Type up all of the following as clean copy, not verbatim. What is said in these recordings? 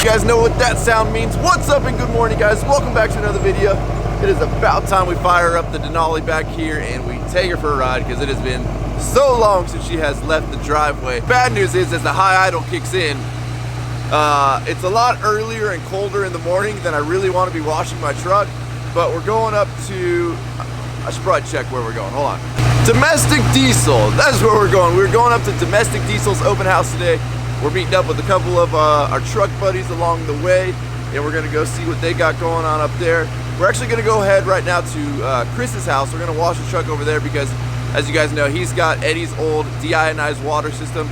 You guys know what that sound means. What's up and good morning, guys. Welcome back to another video. It is about time we fire up the Denali back here and we take her for a ride because it has been so long since she has left the driveway. Bad news is, as the high idle kicks in, it's a lot earlier and colder in the morning than I really want to be washing my truck, but we're going up to, I should probably check where we're going, hold on. Domestic Diesel, that's where we're going. We're going up to Domestic Diesel's open house today. We're meeting up with a couple of our truck buddies along the way, and we're gonna go see what they got going on up there. We're actually gonna go ahead right now to Chris's house. We're gonna wash the truck over there because, as you guys know, he's got Eddie's old deionized water system,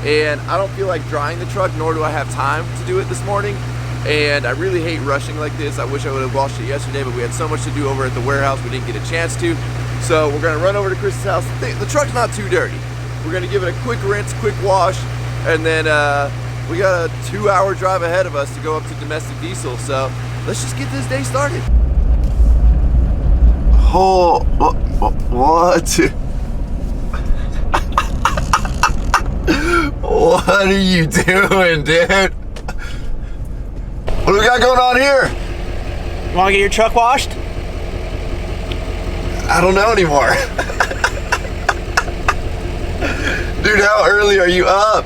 and I don't feel like drying the truck, nor do I have time to do it this morning. And I really hate rushing like this. I wish I would have washed it yesterday, but we had so much to do over at the warehouse, we didn't get a chance to. So we're gonna run over to Chris's house. The truck's not too dirty. We're gonna give it a quick rinse, quick wash, and then we got a 2-hour drive ahead of us to go up to Domestic Diesel. So let's just get this day started. Oh, what? What are you doing, dude? What do we got going on here? You want to get your truck washed? I don't know anymore. Dude, how early are you up?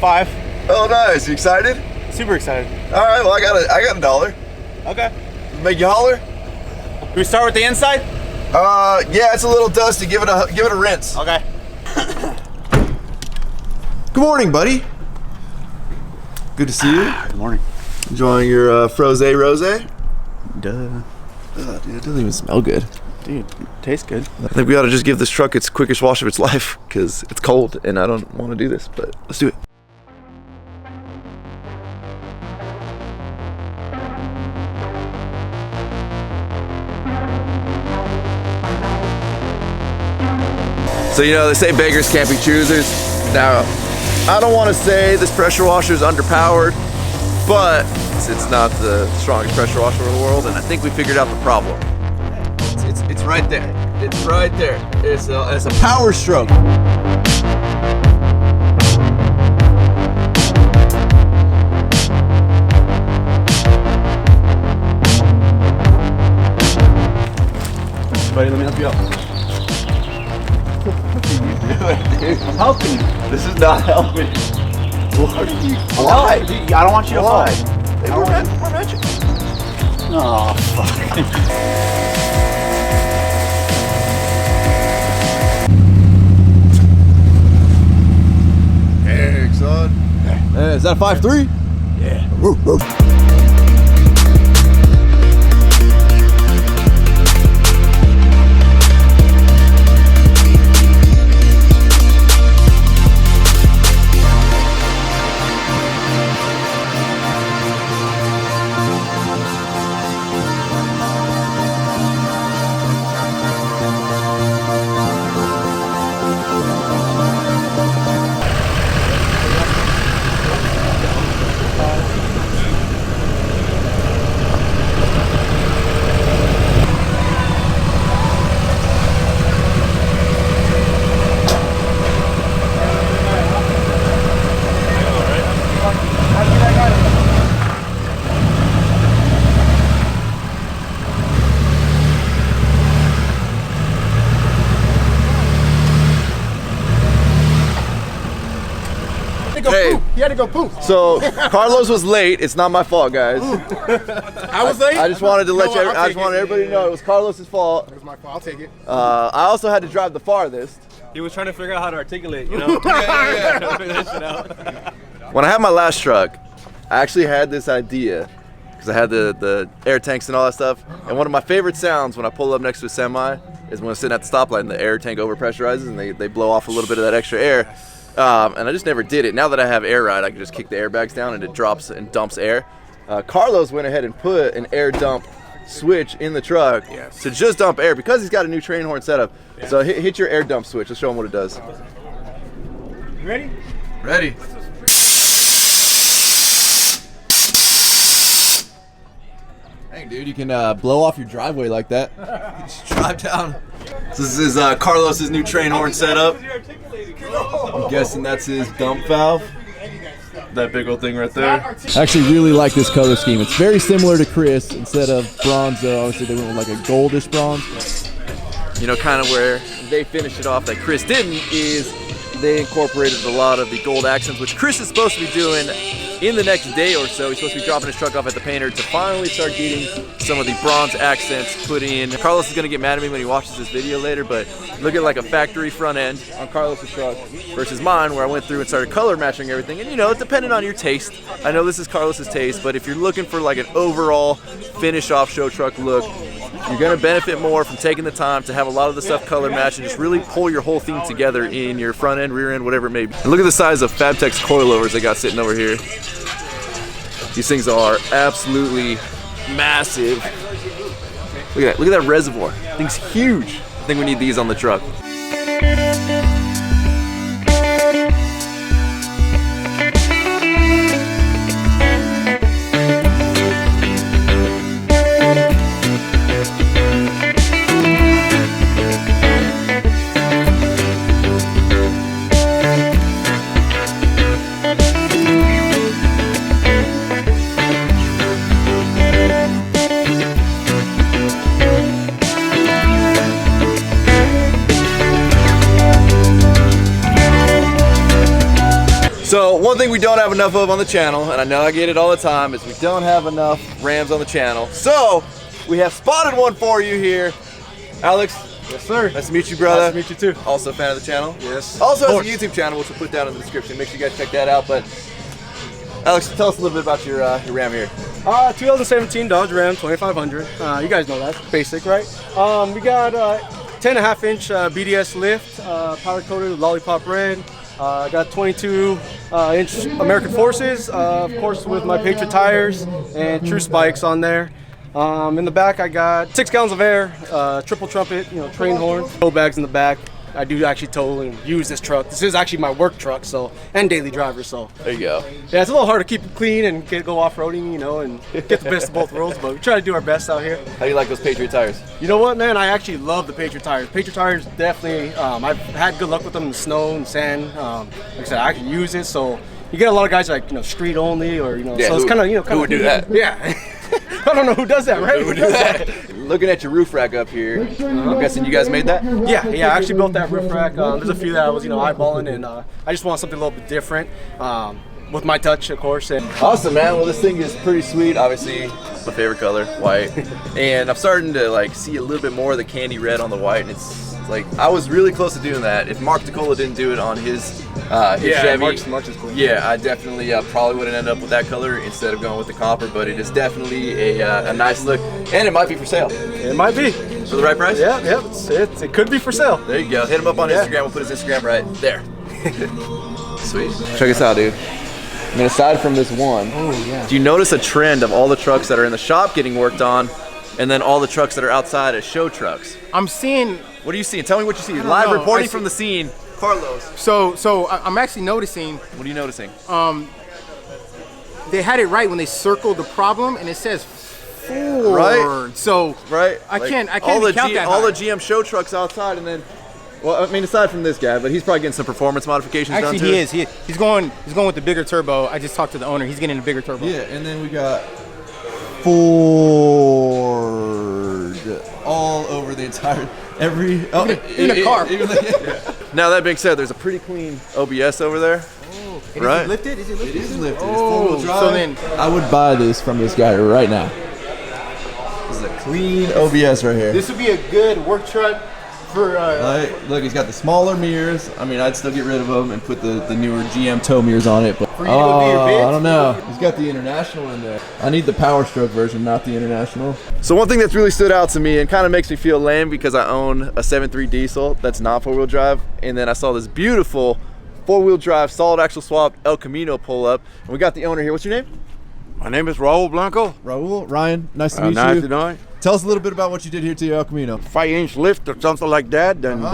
5. Oh, nice. You excited? Super excited. All right, well, I got $1. Okay. Make you holler? Do we start with the inside? Yeah, it's a little dusty. Give it a rinse. Okay. Good morning, buddy. Good to see you. Good morning. Enjoying your froze rosé? Duh. Ugh, dude, it doesn't even smell good. Dude, it tastes good. I think we ought to just give this truck its quickest wash of its life because it's cold and I don't want to do this, but let's do it. So, you know, they say beggars can't be choosers. Now, I don't want to say this pressure washer is underpowered, but it's not the strongest pressure washer in the world, and I think we figured out the problem. It's right there. It's right there. It's a power stroke. Buddy, let me help you out. What are you doing, dude? I'm helping you. This is not helping. What are you? Why? I don't want you to fall. Hey, we're matching. Oh, fuck. Hey, son. Hey, is that a 5.3? Yeah. Woo, woo. Hey, he had to go poop. So Carlos was late. It's not my fault, guys. I was late. I just wanted to let You know you. what, I just wanted everybody to know it was Carlos's fault. It was my fault. I'll take it. I also had to drive the farthest. He was trying to figure out how to articulate, you know? Trying to figure that shit out. When I had my last truck, I actually had this idea because I had the air tanks and all that stuff. And one of my favorite sounds when I pull up next to a semi is when I'm sitting at the stoplight and the air tank overpressurizes and they blow off a little bit of that extra air. And I just never did it. Now that I have air ride, I can just kick the airbags down and it drops and dumps air. Carlos went ahead and put an air dump switch in the truck to just dump air because he's got a new train horn setup. So hit your air dump switch. Let's show him what it does. You ready? Ready. Dang, dude, you can blow off your driveway like that. You can just drive down. So this is Carlos's new train horn setup. I'm guessing that's his dump valve. that big old thing right there. I actually really like this color scheme. It's very similar to Chris. Instead of bronze, though, obviously they went with like a goldish bronze. You know, kind of where they finished it off that Chris didn't is they incorporated a lot of the gold accents, which Chris is supposed to be doing in the next day or so. He's supposed to be dropping his truck off at the painter to finally start getting some of the bronze accents put in. Carlos is gonna get mad at me when he watches this video later, but look at like a factory front end on Carlos's truck versus mine, where I went through and started color matching everything. And you know, depending on your taste, I know this is Carlos's taste, but if you're looking for like an overall finish off show truck look, you're gonna benefit more from taking the time to have a lot of the stuff color match and just really pull your whole theme together in your front end, rear end, whatever it may be. And look at the size of Fabtex coilovers they got sitting over here. These things are absolutely massive. Look at that reservoir. Thing's huge. I think we need these on the truck. So one thing we don't have enough of on the channel, and I know I get it all the time, is we don't have enough Rams on the channel. So we have spotted one for you here. Alex. Yes, sir. Nice to meet you, brother. Nice to meet you too. Also a fan of the channel. Yes. Also has a YouTube channel, which we'll put down in the description. Make sure you guys check that out. But Alex, tell us a little bit about your Ram here. 2017 Dodge Ram 2500. You guys know that, basic, right? We got 10.5 inch BDS lift, powder coated lollipop red. Got 22 inch American Forces, of course with my Patriot tires and true spikes on there. In the back I got 6 gallons of air, triple trumpet, you know, train horn, tow bags in the back. I do actually tow and use this truck. This is actually my work truck, so, and daily driver, so. There you go. Yeah, it's a little hard to keep it clean and go off-roading, you know, and get the best of both worlds, but we try to do our best out here. How do you like those Patriot tires? You know what, man? I actually love the Patriot tires. Patriot tires definitely, I've had good luck with them in the snow and sand. Like I said, I actually use it, so you get a lot of guys like, you know, street only or, you know, yeah, so it's kind of, you know, who would do that? Yeah. I don't know who does that, right? Who would do that? Looking at your roof rack up here, I'm guessing you guys made that? Yeah, I actually built that roof rack. There's a few that I was, you know, eyeballing, and I just want something a little bit different. With my touch, of course. And awesome, man. Well, this thing is pretty sweet. Obviously, my favorite color, white. And I'm starting to like see a little bit more of the candy red on the white, and it's like I was really close to doing that. If Mark DeCola didn't do it on his Chevy, Mark's is cool. Yeah, I definitely probably would have ended up with that color instead of going with the copper. But it is definitely a nice look, and it might be for sale. It might be for the right price. Yeah, it could be for sale. There you go. Hit him up on Instagram. We'll put his Instagram right there. Sweet. Check us out, dude. I mean, aside from this one, do you notice a trend of all the trucks that are in the shop getting worked on, and then all the trucks that are outside as show trucks? I'm seeing. What are you seeing? Tell me what you see. Live know. reporting from the scene, Carlos. So I'm actually noticing. What are you noticing? They had it right when they circled the problem, and it says Ford. Right. So right. I can't all the count that all high. the GM show trucks outside, and then. Well, I mean, aside from this guy, but he's probably getting some performance modifications done too. Actually, he is. He's going with the bigger turbo. I just talked to the owner. He's getting a bigger turbo. Yeah, and then we got Ford all over the entire in a car. Now that being said, there's a pretty clean OBS over there. Oh, right? Is it lifted? Is it lifted? It is lifted. Oh, it's 4-wheel drive. so then I would buy this from this guy right now. This is a clean OBS right here. this would be a good work truck. For, look, he's got the smaller mirrors. I mean, I'd still get rid of them and put the newer GM tow mirrors on it. But for you to go do your bids? I don't know. He's got the International in there. I need the Power Stroke version, not the International. So one thing that's really stood out to me and kind of makes me feel lame because I own a 7.3 diesel that's not 4-wheel drive, and then I saw this beautiful 4-wheel drive solid axle swap El Camino pull up, and we got the owner here. What's your name? My name is Raul Blanco. Raul, Ryan, nice to meet Nice you. to know you. Tell us a little bit about what you did here to your El Camino. 5-inch lift or something like that, and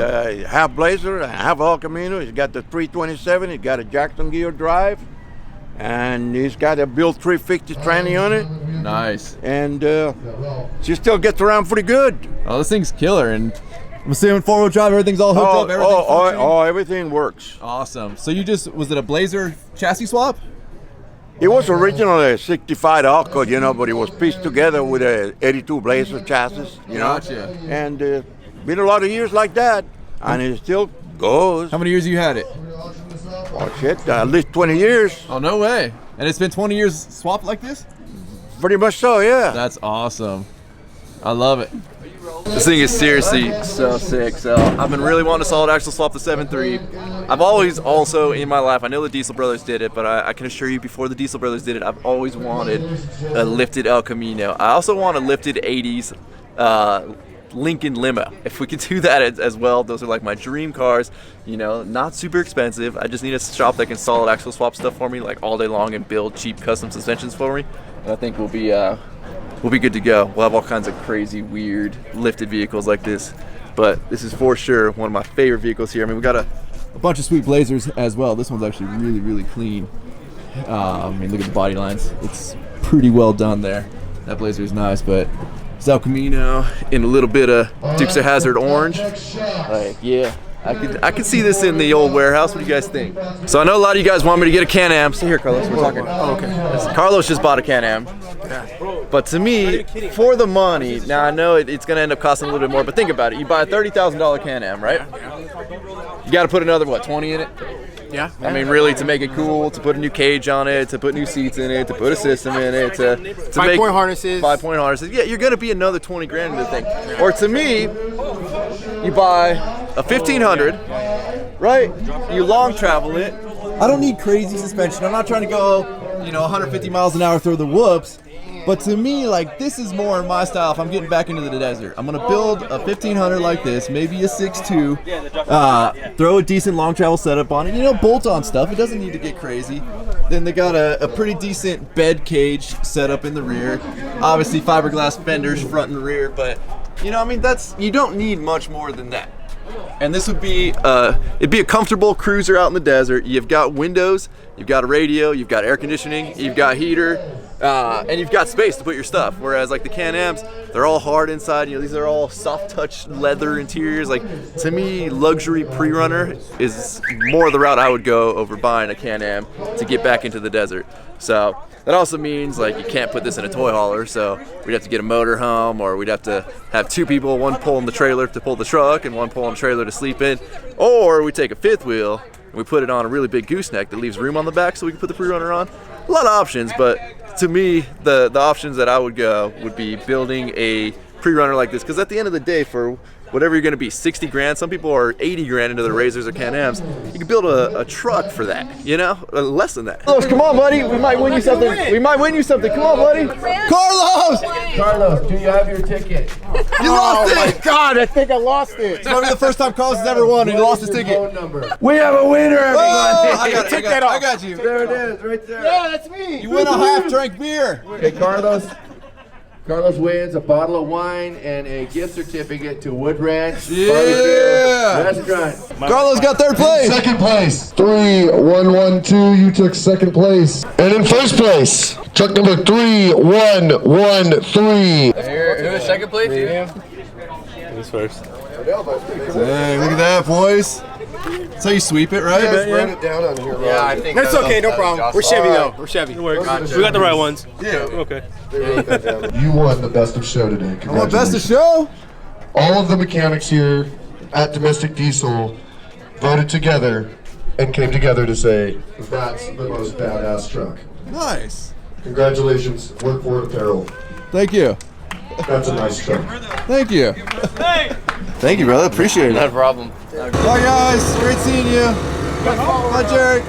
half Blazer, half El Camino. He's got the 327. He's got a Jackson gear drive, and he's got a built 350 tranny on it. Nice. And she still gets around pretty good. Oh, this thing's killer, and I'm assuming 4-wheel drive, everything's all hooked up, everything functioning? Everything works. Awesome. So you was it a Blazer chassis swap? It was originally a 65 Alco, you know, but it was pieced together with a 82 Blazer chassis, you know. Gotcha. And been a lot of years like that, and it still goes. How many years you had it? Oh shit, at least 20 years. Oh, no way. And it's been 20 years swapped like this? Pretty much so, yeah. That's awesome. I love it. This thing is seriously so sick. So I've been really wanting to solid axle swap the 7.3. I've always also in my life, I know the Diesel Brothers did it, but I can assure you before the Diesel Brothers did it, I've always wanted a lifted El Camino. I also want a lifted 80s Lincoln limo. If we could do that as well, those are like my dream cars. You know, not super expensive. I just need a shop that can solid axle swap stuff for me like all day long and build cheap custom suspensions for me. And I think we'll be good to go. We'll have all kinds of crazy, weird lifted vehicles like this. But this is for sure one of my favorite vehicles here. I mean, we got a bunch of sweet Blazers as well. This one's actually really, really clean. I mean, look at the body lines. It's pretty well done there. That Blazer is nice, but it's El Camino in a little bit of Dukes of Hazzard orange. Like, yeah, I could see this in the old warehouse. What do you guys think? So I know a lot of you guys want me to get a Can-Am. So here, Carlos, we're talking. Oh, okay. Carlos just bought a Can-Am. But to me, for the money, now I know it's going to end up costing a little bit more, but think about it. You buy a $30,000 Can-Am, right? You got to put another, what, 20 in it? Yeah. I mean, really, to make it cool, to put a new cage on it, to put new seats in it, to put a system in it, to 5-point harnesses. 5-point harnesses. Yeah, you're going to be another 20 grand in the thing. Or to me, you buy a 1500, right? You long travel it. I don't need crazy suspension. I'm not trying to go, 150 miles an hour through the whoops. But to me, like, this is more my style if I'm getting back into the desert. I'm going to build a 1500 like this, maybe a 6.2, throw a decent long travel setup on it, bolt on stuff. It doesn't need to get crazy. Then they got a pretty decent bed cage set up in the rear. Obviously fiberglass fenders front and rear, but, you don't need much more than that. And this would be, it'd be a comfortable cruiser out in the desert. You've got windows, you've got a radio, you've got air conditioning, you've got heater, and you've got space to put your stuff. Whereas like the Can-Ams, they're all hard inside. These are all soft touch leather interiors. Like, to me, luxury pre-runner is more the route I would go over buying a Can-Am to get back into the desert. So that also means like you can't put this in a toy hauler, so we'd have to get a motor home, or we'd have to have two people, one pulling the trailer to pull the truck and one pulling the trailer to sleep in, or we take a fifth wheel and we put it on a really big gooseneck that leaves room on the back so we can put the pre-runner on. A lot of options, but to me, the options that I would go would be building a pre-runner like this, because at the end of the day, for whatever you're going to be, 60 grand, some people are 80 grand into the Razors or Can-Ams, you can build a truck for that, less than that. Carlos, come on, buddy, we might win you something. Come on, buddy. Carlos, do you have your ticket? You lost it. Oh my God, I think I lost it. It's probably the first time Carlos has ever won and he lost his ticket. We have a winner, everybody. Oh, I got you. There it is, right there. Yeah, that's me. You win a half-drink beer. Okay, Carlos wins a bottle of wine and a gift certificate to Wood Ranch Yeah. Restaurant. Carlos got third place. Second place, 3112. You took second place. And in first place, truck number 3113. Who is second place? Who's first? Dang, look at that, boys. That's how you sweep it, right? Write it down on here, Ron. Yeah, I think That's okay, no problem. We're Chevy though. We're Chevy. We got the right ones. Yeah. Okay. You won the best of show today. I want best of show. All of the mechanics here at Domestic Diesel voted together and came together to say, that's the most badass truck. Nice. Congratulations, Work For It Apparel. Thank you. That's a nice truck. Thank you. Thank you, brother. Appreciate it. No problem. Bye, guys. Great seeing you. Bye, Jared.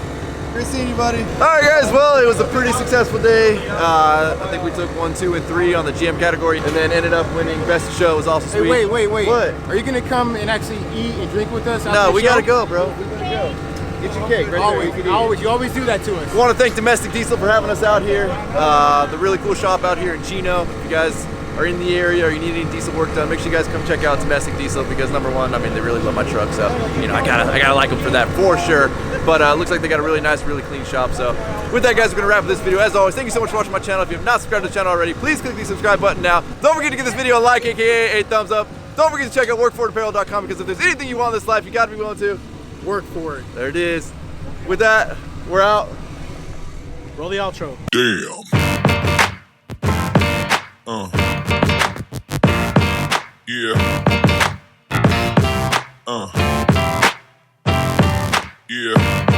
Great seeing you, buddy. All right, guys. Well, it was a pretty successful day. I think we took 1, 2, and 3 on the GM category, and then ended up winning Best of Show. It was also sweet. Hey, wait. What? Are you gonna come and actually eat and drink with us? No, we gotta go, bro. We gotta go. Get your cake right Always, there. you always do that to us. I want to thank Domestic Diesel for having us out here. The really cool shop out here in Chino. If you guys are in the area or you need any diesel work done, make sure you guys come check out Domestic Diesel, because number one, they really love my truck, so I gotta like them for that for sure. But it looks like they got a really nice, really clean shop. So with that, guys, we're gonna wrap up this video. As always, thank you so much for watching my channel. If you have not subscribed to the channel already, please click the subscribe button now. Don't forget to give this video a like, aka a thumbs up. Don't forget to check out workforapparel.com, because if there's anything you want in this life, you gotta be willing to Work for it. There it is. With that, we're out. Roll the outro. Damn. Yeah. Yeah.